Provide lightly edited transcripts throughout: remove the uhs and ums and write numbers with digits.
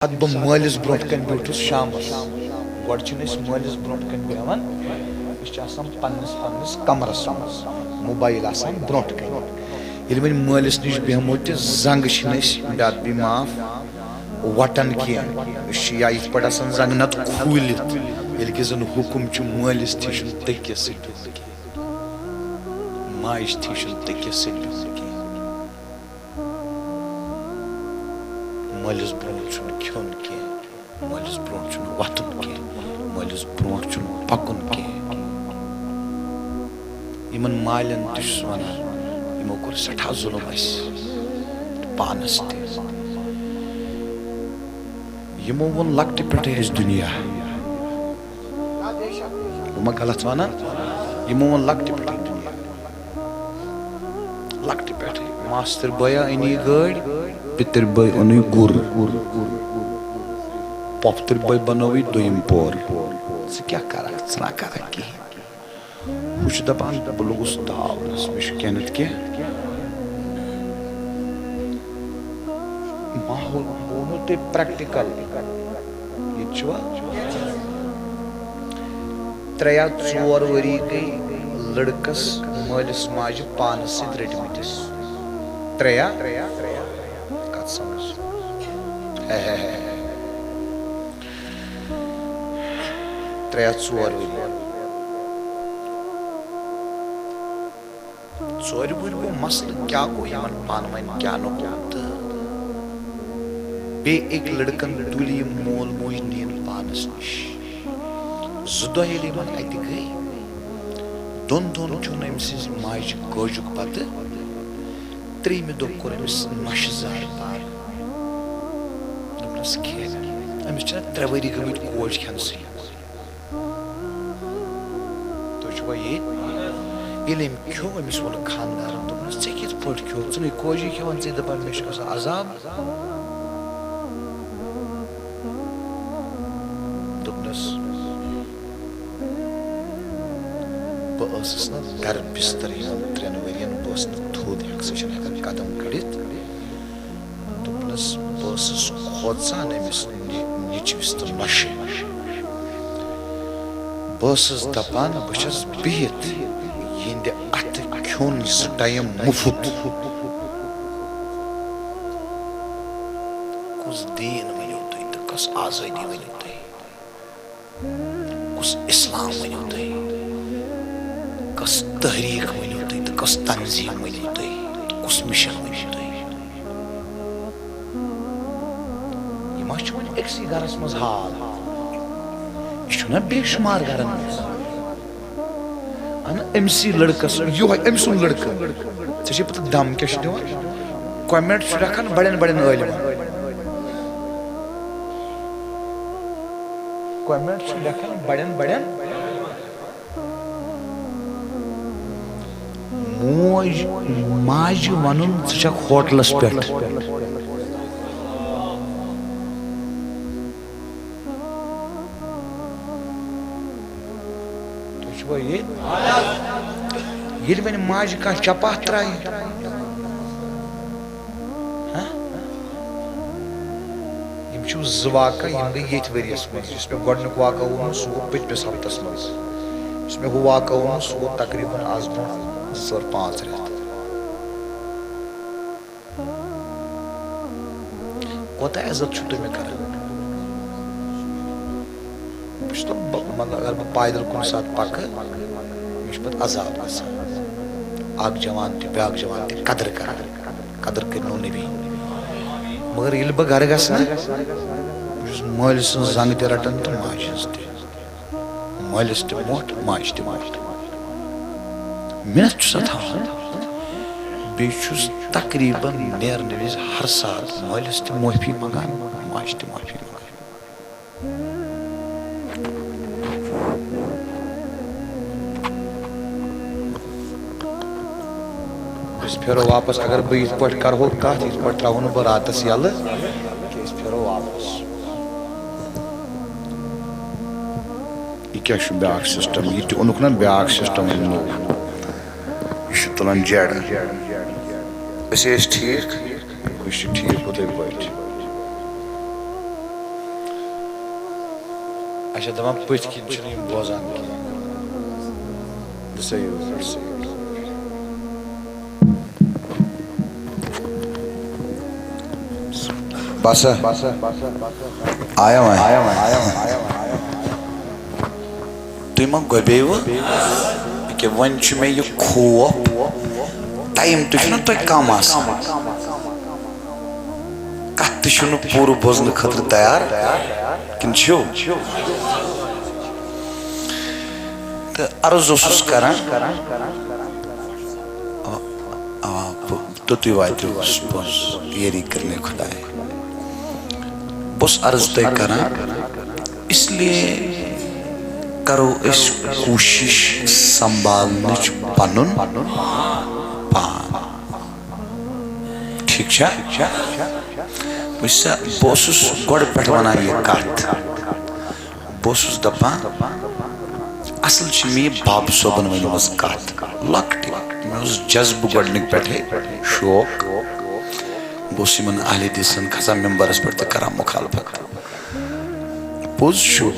ب مٲلِس برونٛٹھ کَنۍ بیوٗٹھُس شامَس گۄڈٕ چھِنہٕ أسۍ مٲلِس برونٛٹھ کَنۍ بیٚہوان أسۍ چھِ آسان پنٛنِس پنٛنِس کَمرَس منٛز موبایِل آسان برونٛٹھ کَنۍ ییٚلہِ وۄنۍ مٲلِس نِش بیٚہمو تہِ زنٛگہٕ چھِنہٕ أسۍ بیٛاکھ بیٚیہِ معاف وَٹان کینٛہہ أسۍ چھِ یا یِتھ پٲٹھۍ آسان زنٛگہٕ نَتہٕ کھوٗلِتھ ییٚلہِ کہِ زَن حُکُم چھُ مٲلِس تھی چھُنہٕ تٔکِیَس سۭتۍ بِہُن کینٛہہ ماجہِ تھی چھُنہٕ تٔکِیَس سۭتۍ بِہُن کینٛہہ مٲلِس برونٛٹھ چھُنہٕ کھیوٚن کینٛہہ مٲلِس برونٛٹھ چھُنہٕ وۄتھُن کینٛہہ مٲلِس برونٛٹھ چھُنہٕ پَکُن کینٛہہ یِمن مالٮ۪ن تہِ چھُس وَنان یِمو کوٚر سٮ۪ٹھاہ ظُلُم اَسہِ پانَس تہِ یِمو ووٚن لۄکٹہِ پٮ۪ٹھٕے اَسہِ دُنیا بہٕ ما غلط وَنان یِمو ووٚن لۄکٹہِ پٮ۪ٹھٕے دُنیا لۄکٹہِ پٮ۪ٹھٕے ماستٕر بٲیا أنی گٲڑۍ پِتٕر بٲے اوٚنُے گُر پۄپھتٕر بٲے بنووٕے دوٚیِم پور ژٕ کیٛاہ کَرکھ ژٕ نا کَرکھ کِہیٖنۍ ہُہ چھُ دَپان بہٕ لوٚگُس داونَس مےٚ چھُ کینٛہہ نَتہٕ کینٛہہ ماحول بہٕ وَنو تۄہہِ پرٛٮ۪کٹِکَل ییٚتہِ چھُوا 3 یا 4 ؤری گٔے لٔڑکَس مٲلِس ماجہِ پانَس سۭتۍ رٔٹمٕتِس 3 یا کَتھ سَمٕجھ 3 یا 4 ؤری 4 ؤری گوٚو مَسلہٕ کیٛاہ گوٚو یِمن پانہٕ ؤنۍ کیٛاہ نہٕ گوٚو تہٕ بیٚیہِ أکۍ لٔڑکَن تُلۍ یِم مول موج نِیَن پانَس نِش 2 دۄہ ییٚلہِ یِمن اَتہِ گٔے 2 دۄہن چھُنہٕ أمۍ سٕنٛزِ ماجہِ کٲجُک پَتہٕ 3مہِ دۄہ کوٚر أمِس نۄشہِ زار پار دوٚپنَس کھےٚ أمِس چھِنہ 3 ؤری گٔمٕتۍ کوج کھٮ۪نسٕے تُہۍ چھُوا ییٚتہِ ییٚلہِ أمۍ کھیوٚو أمِس ووٚن خانٛدارَن دوٚپنَس ژےٚ کِتھ پٲٹھۍ کھیوٚو ژٕ نَے کوجی کھٮ۪وان ژٕ دَپان مےٚ چھُ گژھان عذاب دوٚپنَس بہٕ ٲسٕس نہٕ گرٕ بِستر یِوان 3 ؤرین بہٕ ٲسٕس نہٕ تھوٚد سُہ چھِنہٕ ہٮ۪کان قدم کٔڑِتھ دوٚپنَس بہٕ ٲسٕس کھوژان أمِس نیٚچوِس تہٕ نۄشہِ بہٕ ٲسٕس دَپان بہٕ چھَس بِہِتھ یِہِنٛدِ اَتھٕ کھیوٚن 2 ٹایم مُفت کُس دیٖن ؤنِو تُہۍ تہٕ کۄس آزٲدی ؤنِو تُہۍ کُس اِسلام ؤنِو تُہۍ کۄس تحریٖک ؤنِو تُہۍ تہٕ کۄس تنظیٖم ؤنِو تُہۍ کُس مِشن ؤنِو تُہۍ یہِ ما چھُ وۄنۍ أکسٕے گرس منٛز حال یہِ چھُنہ بے شُمار گرن منٛز اَنہٕ أمسٕے لٔڑکس یِہوے أمۍ سُنٛد لٔڑکہٕ ژےٚ چھے پتہٕ دم کیٛاہ چھُ دِوان کوٚمٮ۪نٹ چھُ لیکھان بڑٮ۪ن بڑٮ۪ن عٲلمن کوٚمٮ۪نٹ چھُ لیکھان بڑٮ۪ن بڑٮ۪ن موج ماجہِ وَنُن ژٕ چھکھ ہوٹلس پٮ۪ٹھ تُہۍ چھُوا ییٚتہِ ییٚلہِ وۄنۍ ماجہِ کانٛہہ چپاتھ ترایہِ یِم چھِو 2 واقعہٕ یِم گٔے ییٚتھۍ ؤرِیَس منٛز یُس مےٚ گۄڈٕنیُک واقعہٕ ووٚنمُت سُہ گوٚو پٔتمِس ہفتس منٛز یُس مےٚ ہُہ واقعہٕ ووٚنمُت سُہ گوٚو تقریٖباً آز برونٛہہ 2-4-5 رٮ۪تھ کوتاہ عزت چھُو تُہۍ مےٚ کران بہٕ چھُس مطلب اگر بہٕ پایدل کُنہِ ساتہٕ پکہٕ مےٚ چھُ پتہٕ عذاب گژھان اکھ جوان تہِ بیٛاکھ جوان تہِ قدٕر کران قدٕر کٔرنو نبی مگر ییٚلہِ بہٕ گرٕ گژھٕ نا بہٕ چھُس مٲلۍ سٕنٛز زنٛگہٕ تہِ رٹان تہٕ ماجہِ ہٕنٛز تہِ مٲلِس تہِ موٹھ ماجہِ تہِ موٹھ مِنتھ چھُسا تھاوان بیٚیہِ چھُس تقریٖباً نیرنہٕ وِزِ ہر ساتہٕ مٲلِس تہِ معٲفی منٛگان ماجہِ تہِ معٲفی منٛگان أسۍ پھیرو واپس اگر بہٕ یِتھ پٲٹھۍ کرہو کتھ یِتھ پٲٹھۍ تراوو نہٕ بہٕ راتس یلہٕ کہِ أسۍ پھیرو واپس یہِ کیٛاہ چھُ بیٛاکھ سسٹم یہِ تہِ اوٚنُکھ نا بیٛاکھ سسٹم نوٚو یہِ چھُ تُلان جڈ أسۍ ٲسۍ ٹھیٖک یہِ چھُ ٹھیٖک ہُتھٕے پٲٹھۍ اچھا دپان پٔتھۍ کِنۍ چھِنہٕ یِم بوزان کینٛہہ باسا آیا وۄنۍ تُہۍ ما گۄبیوٕ ییٚکیٛاہ وۄنۍ چھُ مےٚ یہِ خوف ٹایم تہِ چھُنہ تۄہہِ کم آسان کتھ تہِ چھُنہٕ پوٗرٕ بوزنہٕ خٲطرٕ تیار کِنہٕ چھِو تہٕ عرض اوسُس کران توٚتُے واتیو پوٚز یٲری کرنے خۄداے بہٕ اوسُس عرض تۄہہِ کران اسلیے کرو أسۍ کوٗشِش سنبھالنٕچ پنُن پان ٹھیٖک چھا وٕچھ سا بہٕ اوسُس گۄڈٕ پٮ۪ٹھ ونان یہِ کتھ بہٕ اوسُس دپان اصل چھِ مےٚ یہِ بابہٕ صٲبن ؤنمٕژ کتھ لۄکٹہِ مےٚ اوس جذبہٕ گۄڈنِکۍ پٮ۪ٹھے شوق بہٕ اوسُس یِمن اہلِ حدیثن کھسان ممبرس پٮ۪ٹھ تہِ کران مُخالفت پوٚز چھُ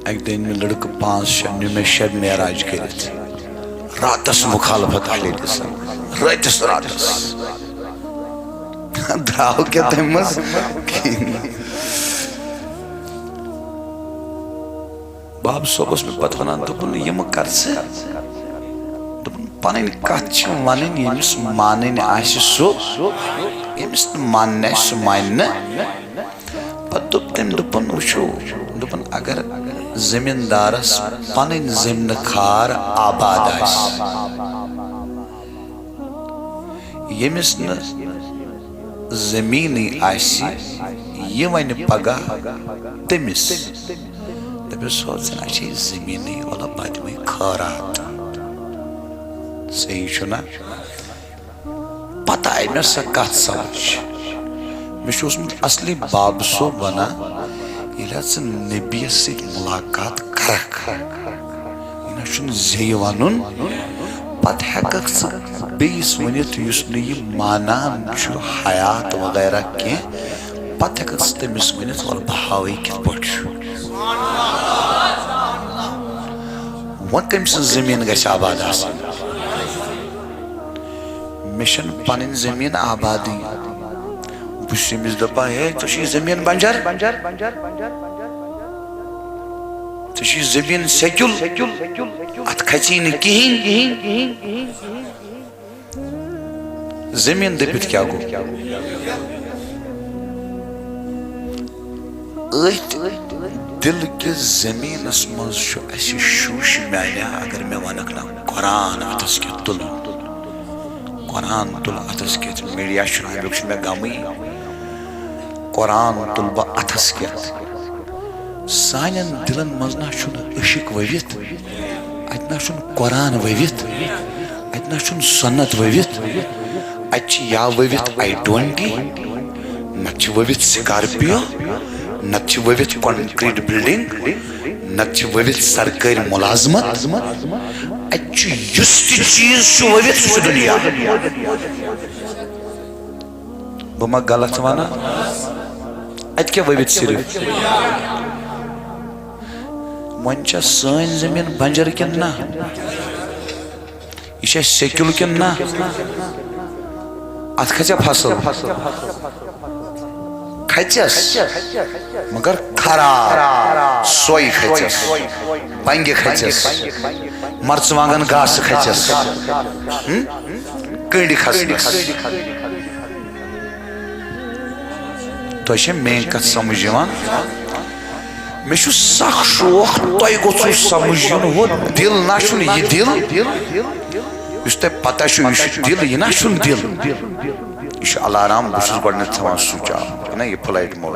اکہِ دۄہ أنۍ مےٚ لڑکہٕ 5-6 نیوٗ مےٚ شب معراج کٔرِتھ راتس مُخالفت اہلِ حدیثن رٲتِس راتس درٛاو کیٛاہ تمہِ منٛز بابہٕ صٲب اوس مےٚ پتہٕ ونان دوٚپُن یہِ مہٕ کر ژٕ دوٚپُن پنٕنۍ کتھ چھِ ونٕنۍ ییٚمِس مانٕنۍ آسہِ سُہ ییٚمِس نہٕ مانٕنۍ آسہِ سُہ مانہِ نہٕ پتہٕ دوٚپ تٔمۍ دوٚپُن وٕچھو دوٚپُن اگر زٔمیٖندارس پنٕنۍ زٔمیٖنہٕ کھار آباد آسہِ ییٚمِس نہٕ زٔمیٖنٕے آسہِ یہِ ونہِ پگاہ تٔمِس دپیٚس سوزن اچھا یہِ زٔمیٖنٕے وَلہٕ بہٕ دِمے خٲرات صحیح چھُنہ پتہٕ آیہِ مےٚ سۄ کتھ سمجھ مےٚ چھُ اوسمُت اصلی بابہٕ صٲب ونان ییٚلہِ ژٕ نبیَس سۭتۍ مُلاقات کرکھ یہِ نہ چھُنہٕ زیٚیہِ ونُن پتہٕ ہیٚککھ ژٕ بیٚیِس ؤنِتھ یُس نہٕ یہِ مانان چھُ حیات وغیرہ کینٛہہ پتہٕ ہیٚککھ ژٕ تٔمِس ؤنِتھ وَلہٕ بہٕ ہاوے کِتھ پٲٹھۍ چھُ وۄنۍ کٔمۍ سٕنٛز زٔمیٖن گژھِ آباد آسٕنۍ مےٚ چھنہٕ پنٕنۍ زٔمیٖن آبادٕے بہٕ چھُس أمِس دپان ہے ژےٚ چھُے زٔمیٖن بنجر ژےٚ چھُے زٔمیٖن سیٚکیُل اتھ کھژی نہٕ کِہیٖنۍ زٔمیٖن دٔپِتھ کیٛاہ گوٚو أتھۍ دِلہٕ کِس زٔمیٖنس منٛز چھُ اسہِ شوٗشہِ میانہِ اگر مےٚ ونکھ نہ قرآن اتھس کیٚتھ تُلُن قرآن تُل اتھس کیٚتھ میٖڈیا چھُنہٕ امیُک چھُ مےٚ غمٕے قرآن تُلہٕ بہٕ اتھس کیٚتھ سانٮ۪ن دِلن منٛز نہ چھُنہٕ عشق ؤوِتھ اتہِ نہ چھُنہٕ قرآن ؤوِتھ اتہِ نہ چھُنہٕ سُنت ؤوِتھ اتہِ چھِ یا ؤوِتھ I-20 نتہٕ چھِ ؤوِتھ سِکارپِیو نتہٕ چھِ ؤوِتھ کانکریٖٹ بِلڈِنگ نتہٕ چھِ ؤوِتھ سرکٲرۍ مُلازمت اتہِ چھُ یُس تہِ چیٖز چھُ ؤوِتھ سُہ چھُ دُنیا بہٕ ما غلط ونان اتہِ کیٛاہ ؤوِتھ صرف وۄنۍ چھا سٲنۍ زٔمیٖن بنجر کِنہٕ نہ یہِ چھا سیٚکیُل کِنہٕ نہ اتھ کھژیا فصل کھژٮ۪س مگر خراب سۄے کھژٮ۪س بنگہِ کھژٮ۪س مرژٕوانگن گاسہٕ کھژٮ۪س کٔنڈۍ کھسنس تۄہہِ چھا میٲنۍ کتھ سمجھ یِوان مےٚ چھُ سخ شوق تۄہہِ گوٚژھوٕ سمجھ یُن ہُہ دِل نہ چھُنہٕ یہِ دِل یُس تۄہہِ پتہ چھُ یہِ چھُ دِل یہِ نہ چھُنہٕ دِل یہِ چھُ الارام بہٕ چھُس گۄڈٕنیتھ تھاوان سُچ آف نہ یہِ فلایٹ موڈ